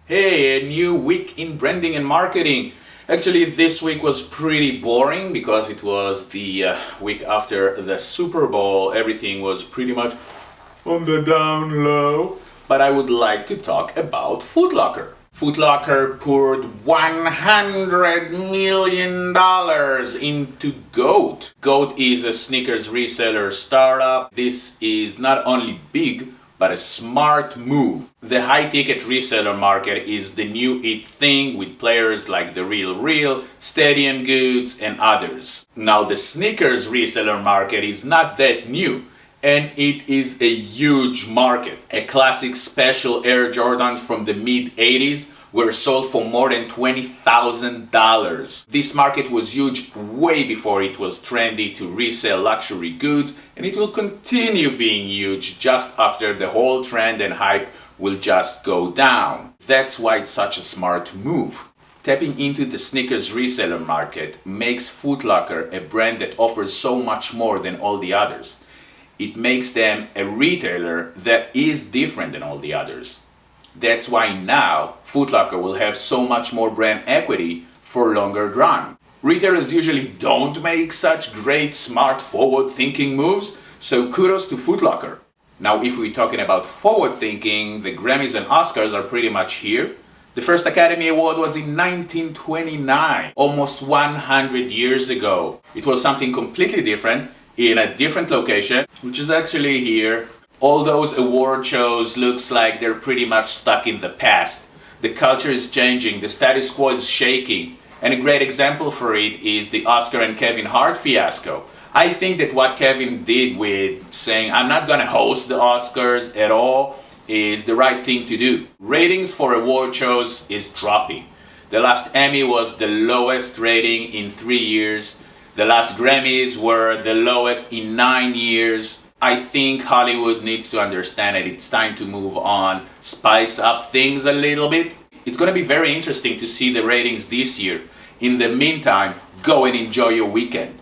Hey, a new week in branding and marketing. Actually, this week was pretty boring because it was the week after the Super Bowl. Everything was pretty much on the down low. But I would like to talk about Foot Locker. Foot Locker poured $100 million into GOAT. GOAT is a sneakers reseller startup. This is not only big, but a smart move. The high-ticket reseller market is the new it thing with players like The Real, Stadium Goods, and others. Now, the sneakers reseller market is not that new, and it is a huge market. A classic special Air Jordans from the mid-80s were sold for more than $20,000. This market was huge way before it was trendy to resell luxury goods, and it will continue being huge just after the whole trend and hype will just go down. That's why it's such a smart move. Tapping into the sneakers reseller market makes Foot Locker a brand that offers so much more than all the others. It makes them a retailer that is different than all the others. That's why now Foot Locker will have so much more brand equity for longer run. Retailers usually don't make such great, smart, forward-thinking moves, so kudos to Foot Locker. Now, if we're talking about forward-thinking, the Grammys and Oscars are pretty much here. The first Academy Award was in 1929, almost 100 years ago. It was something completely different, in a different location, which is actually here. All those award shows looks like they're pretty much stuck in the past. The culture is changing, the status quo is shaking, and a great example for it is the Oscar and Kevin Hart fiasco. I think that what Kevin did with saying, I'm not gonna host the Oscars at all, is the right thing to do. Ratings for award shows is dropping. The last Emmy was the lowest rating in 3 years. The last Grammys were the lowest in 9 years. I think Hollywood needs to understand that it's time to move on, spice up things a little bit. It's going to be very interesting to see the ratings this year. In the meantime, go and enjoy your weekend.